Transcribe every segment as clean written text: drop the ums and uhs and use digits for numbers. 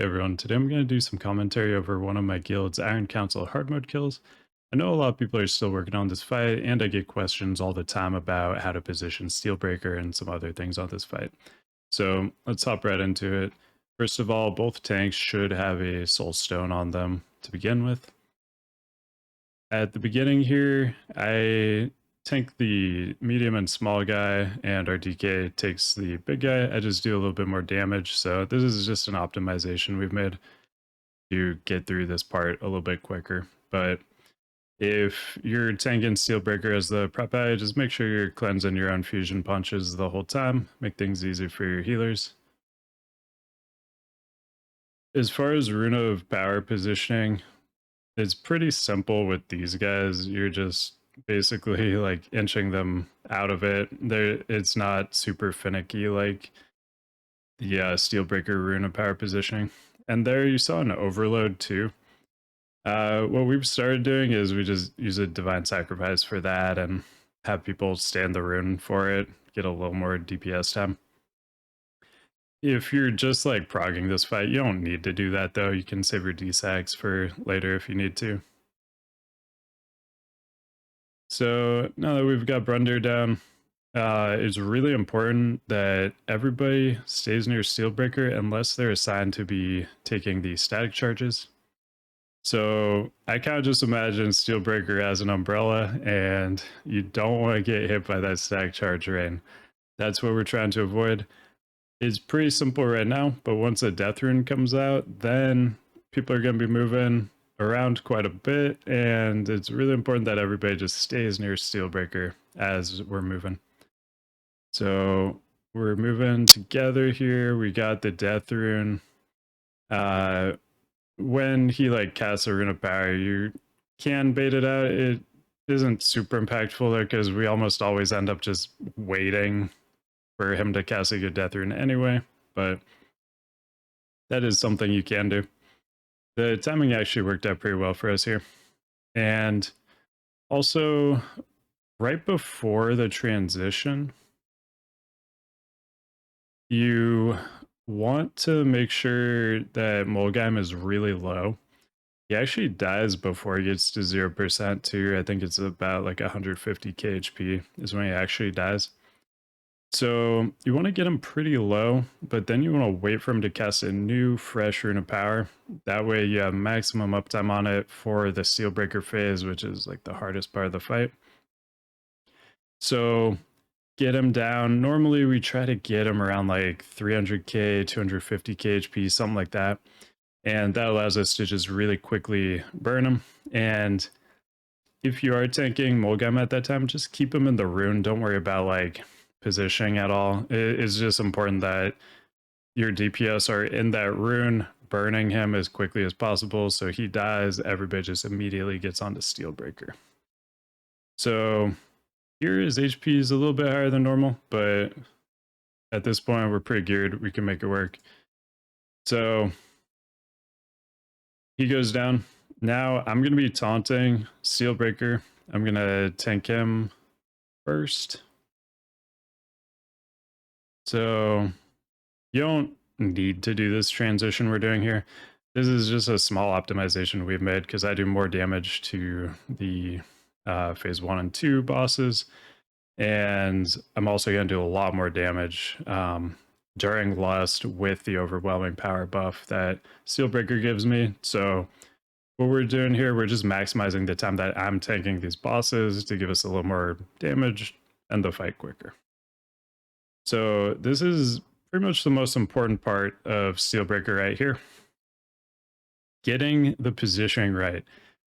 Everyone, today I'm going to do some commentary over one of my guild's Iron Council hard mode kills. I know a lot of people are still working on this fight, and I get questions all the time about how to position Steelbreaker and some other things on this fight. So let's hop right into it. First of all, both tanks should have a soul stone on them to begin with. At the beginning here, I tank the medium and small guy, and our DK takes the big guy. I just do a little bit more damage, so this is just an optimization we've made to get through this part a little bit quicker. But if you're tanking Steelbreaker as the prep eye, just make sure you're cleansing your own fusion punches the whole time. Make things easy for your healers. As far as Rune of Power positioning, it's pretty simple with these guys. You're just basically like inching them out of it. It's not super finicky like the Steelbreaker Rune of Power positioning. And there you saw an overload too. What we've started doing is we just use a Divine Sacrifice for that and have people stand the rune for it, get a little more DPS time. If you're just like progging this fight, you don't need to do that though. You can save your D-Sacs for later if you need to. So now that we've got Brunder down, it's really important that everybody stays near Steelbreaker unless they're assigned to be taking the static charges. So I kind of just imagine Steelbreaker as an umbrella, and you don't want to get hit by that static charge rain. That's what we're trying to avoid. It's pretty simple right now, but once a death rune comes out, then people are going to be moving around quite a bit, and it's really important that everybody just stays near Steelbreaker as we're moving. So we're moving together here. We got the death rune. When he like casts a Rune of Power, you can bait it out. It isn't super impactful though, because we almost always end up just waiting for him to cast a good death rune anyway, but that is something you can do. The timing actually worked out pretty well for us here. And also, right before the transition, you want to make sure that Molgheim is really low. He actually dies before he gets to 0% too. I think it's about like 150 KHP is when he actually dies. So you want to get him pretty low, but then you want to wait for him to cast a new fresh Rune of Power. That way you have maximum uptime on it for the Steelbreaker phase, which is like the hardest part of the fight. So get him down. Normally we try to get him around like 300k, 250 KHP, something like that. And that allows us to just really quickly burn him. And if you are tanking Molgheim at that time, just keep him in the rune. Don't worry about like positioning at all. It's just important that your DPS are in that rune, burning him as quickly as possible. So he dies, everybody just immediately gets onto Steelbreaker. So here his HP is a little bit higher than normal, but at this point we're pretty geared. We can make it work. So he goes down. Now I'm going to be taunting Steelbreaker. I'm going to tank him first. So you don't need to do this transition we're doing here. This is just a small optimization we've made because I do more damage to the phase 1 and 2 bosses. And I'm also going to do a lot more damage during Lust with the overwhelming power buff that Steelbreaker gives me. So what we're doing here, we're just maximizing the time that I'm tanking these bosses to give us a little more damage and the fight quicker. So this is pretty much the most important part of Steelbreaker right here. Getting the positioning right.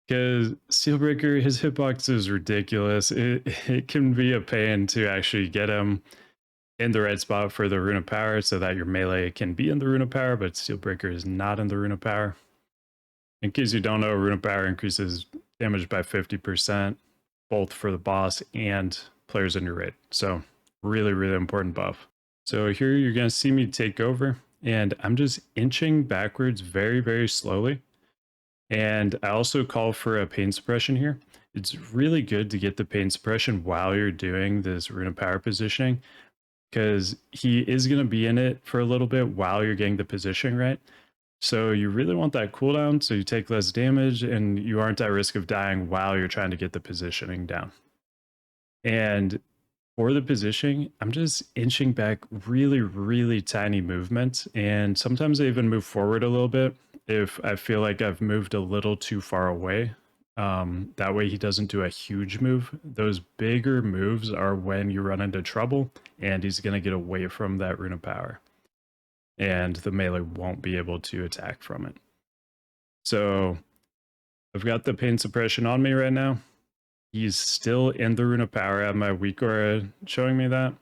Because Steelbreaker, his hitbox is ridiculous. It can be a pain to actually get him in the right spot for the Rune of Power so that your melee can be in the Rune of Power, but Steelbreaker is not in the Rune of Power. In case you don't know, Rune of Power increases damage by 50%, both for the boss and players in your raid. So really, really important buff. So here you're going to see me take over, and I'm just inching backwards very, very slowly. And I also call for a pain suppression here. It's really good to get the pain suppression while you're doing this Rune of Power positioning, because he is going to be in it for a little bit while you're getting the positioning right. So you really want that cooldown so you take less damage and you aren't at risk of dying while you're trying to get the positioning down. And for the positioning, I'm just inching back really, really tiny movements. And sometimes I even move forward a little bit if I feel like I've moved a little too far away. That way he doesn't do a huge move. Those bigger moves are when you run into trouble and he's going to get away from that rune of power. And the melee won't be able to attack from it. So I've got the pain suppression on me right now. He's still in the rune of power. I have my weak aura showing me that.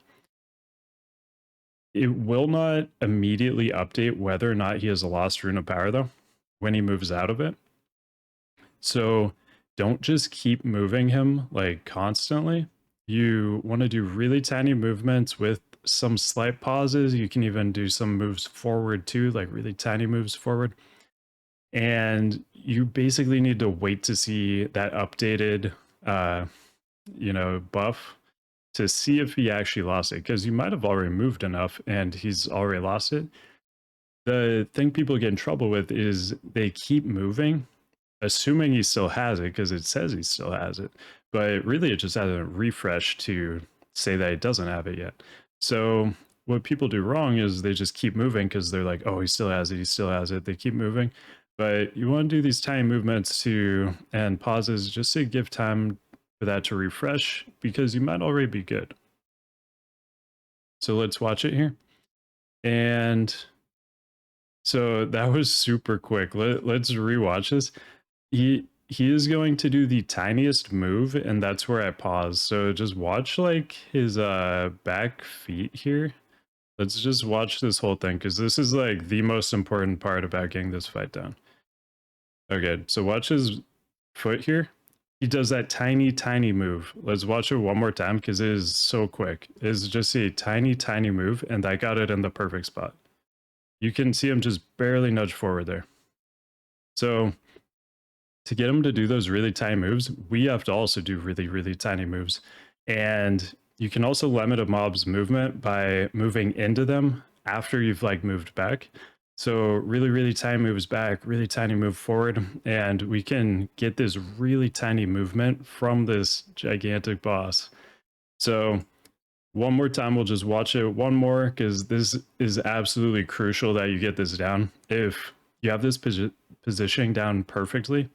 It will not immediately update whether or not he has a lost rune of power, though, when he moves out of it. So don't just keep moving him like constantly. You want to do really tiny movements with some slight pauses. You can even do some moves forward too, like really tiny moves forward. And you basically need to wait to see that updated, buff to see if he actually lost it, because you might have already moved enough and he's already lost it. The thing people get in trouble with is they keep moving, assuming he still has it because it says he still has it, but really it just hasn't refreshed to say that it doesn't have it yet. So what people do wrong is they just keep moving because they're like, oh, he still has it, he still has it. They keep moving, but you want to do these tiny movements to and pauses just to give time for that to refresh, because you might already be good. So let's watch it here. And so that was super quick. Let's rewatch this. He is going to do the tiniest move, and that's where I pause. So just watch like his back feet here. Let's just watch this whole thing, because this is like the most important part about getting this fight down. Okay, so watch his foot here. He does that tiny, tiny move. Let's watch it one more time because it is so quick. It is just a tiny, tiny move, and I got it in the perfect spot. You can see him just barely nudge forward there. So to get him to do those really tiny moves, we have to also do really, really tiny moves. And you can also limit a mob's movement by moving into them after you've like moved back. So really, really tiny moves back, really tiny move forward, and we can get this really tiny movement from this gigantic boss. So one more time, we'll just watch it one more, because this is absolutely crucial that you get this down. If you have this positioning down perfectly,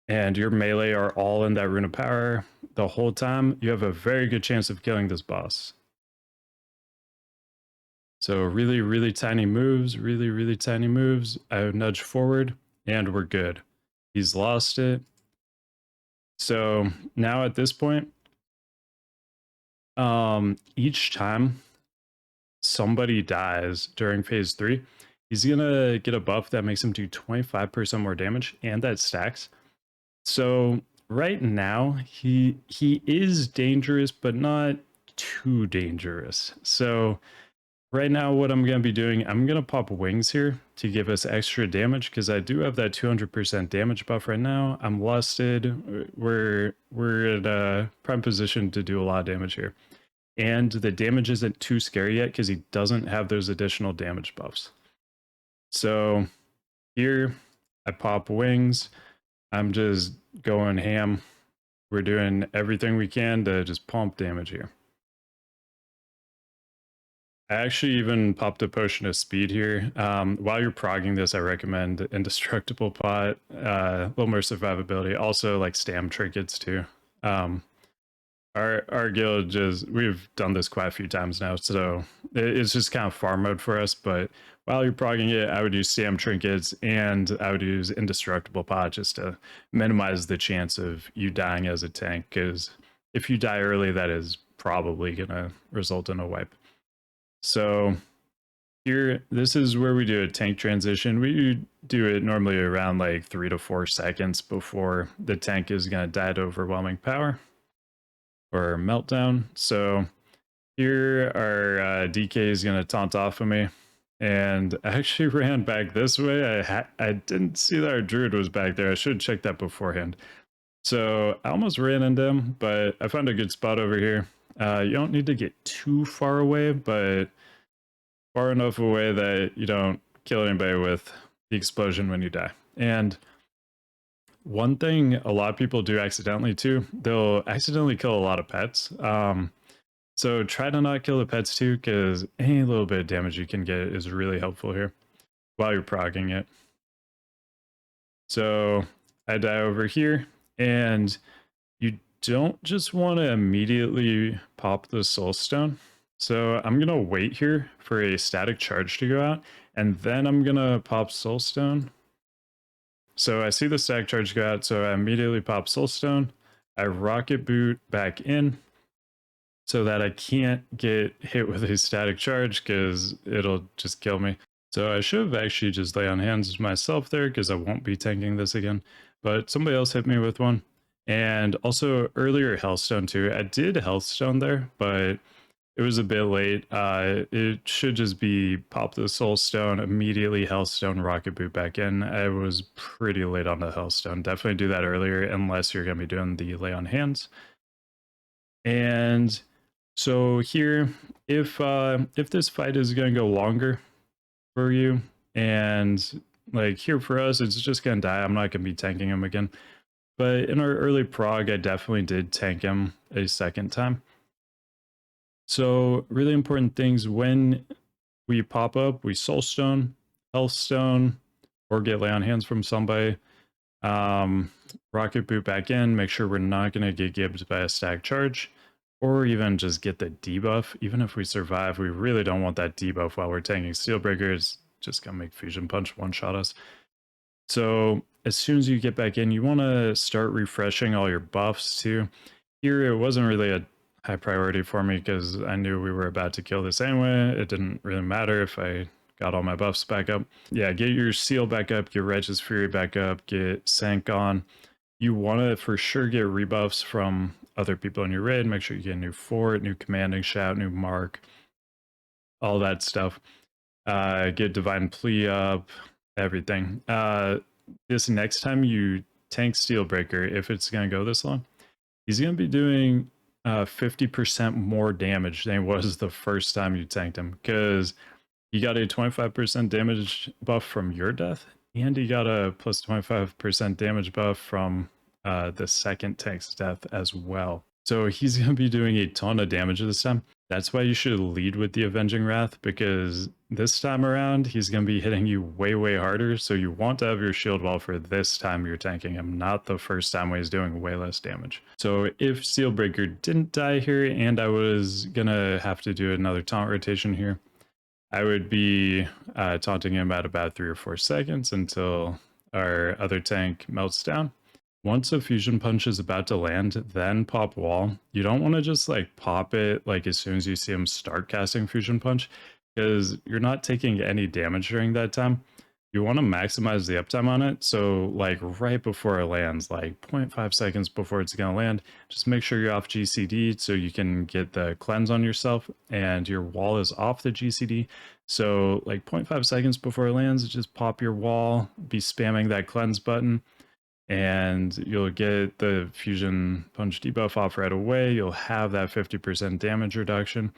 and your melee are all in that rune of power the whole time, you have a very good chance of killing this boss. So really, really tiny moves, really, really tiny moves. I would nudge forward and we're good. He's lost it. So now at this point, each time somebody dies during phase 3, he's gonna get a buff that makes him do 25% more damage, and that stacks. So right now he is dangerous, but not too dangerous. So right now, what I'm going to be doing, I'm going to pop wings here to give us extra damage, because I do have that 200% damage buff right now. I'm lusted. We're in a prime position to do a lot of damage here. And the damage isn't too scary yet because he doesn't have those additional damage buffs. So here, I pop wings. I'm just going ham. We're doing everything we can to just pump damage here. I actually even popped a potion of speed here. While you're progging this, I recommend Indestructible Pot, a little more survivability. Also, like stam trinkets too. Our guild we've done this quite a few times now, so it's just kind of farm mode for us. But while you're progging it, I would use stam trinkets and I would use Indestructible Pot just to minimize the chance of you dying as a tank. Because if you die early, that is probably gonna result in a wipe. So here, this is where we do a tank transition. We do it normally around like 3 to 4 seconds before the tank is going to die to overwhelming power or meltdown. So here our DK is going to taunt off of me. And I actually ran back this way. I didn't see that our druid was back there. I should check that beforehand. So I almost ran into him, but I found a good spot over here. You don't need to get too far away, but far enough away that you don't kill anybody with the explosion when you die. And one thing a lot of people do accidentally too, they'll accidentally kill a lot of pets. So try to not kill the pets too, because any little bit of damage you can get is really helpful here while you're progging it. So I die over here, and you don't just want to immediately pop the soul stone. So I'm going to wait here for a static charge to go out, and then I'm going to pop soul stone. So I see the static charge go out, so I immediately pop soul stone. I rocket boot back in so that I can't get hit with a static charge because it'll just kill me. So I should have actually just lay on hands myself there because I won't be tanking this again. But somebody else hit me with one. And also earlier Healthstone too. I did Healthstone there, but it was a bit late. It should just be pop the soul stone, immediately Healthstone, rocket boot back in. I was pretty late on the Healthstone. Definitely do that earlier unless you're going to be doing the lay on hands. And so here, if this fight is going to go longer for you, and like here for us, it's just going to die. I'm not going to be tanking him again. But in our early prog, I definitely did tank him a second time. So really important things when we pop up, we soulstone, healthstone, or get lay on hands from somebody. Rocket boot back in, make sure we're not going to get gibbed by a stack charge, or even just get the debuff. Even if we survive, we really don't want that debuff while we're tanking Steelbreaker. It's just going to make Fusion Punch one-shot us. So as soon as you get back in, you want to start refreshing all your buffs too. Here, it wasn't really a high priority for me because I knew we were about to kill this anyway. It didn't really matter if I got all my buffs back up. Yeah, get your Seal back up, get Reg's Fury back up, get Sank on. You want to for sure get rebuffs from other people in your raid. Make sure you get a new Fort, new Commanding Shout, new Mark, all that stuff. Get Divine Plea up, everything. This next time you tank Steelbreaker, if it's going to go this long, he's going to be doing 50% more damage than it was the first time you tanked him, because you got a 25% damage buff from your death, and you got a plus 25% damage buff from the second tank's death as well. So he's going to be doing a ton of damage this time. That's why you should lead with the Avenging Wrath, because this time around, he's going to be hitting you way, way harder. So you want to have your shield wall for this time you're tanking him, not the first time when he's doing way less damage. So if Steelbreaker didn't die here, and I was going to have to do another taunt rotation here, I would be taunting him at about 3 or 4 seconds until our other tank melts down. Once a fusion punch is about to land, then pop wall. You don't want to just like pop it like as soon as you see him start casting fusion punch, because you're not taking any damage during that time. You want to maximize the uptime on it. So like right before it lands, like 0.5 seconds before it's going to land, just make sure you're off GCD so you can get the cleanse on yourself and your wall is off the GCD. So like 0.5 seconds before it lands, just pop your wall, be spamming that cleanse button, and you'll get the fusion punch debuff off right away. You'll have that 50% damage reduction,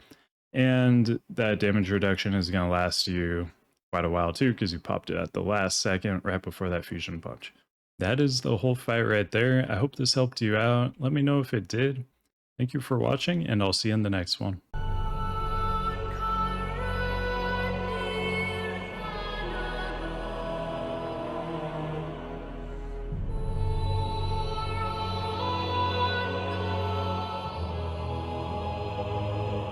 and that damage reduction is going to last you quite a while too, because you popped it at the last second right before that fusion punch. That is the whole fight right there. I hope this helped you out. Let me know if it did. Thank you for watching, and I'll see you in the next one.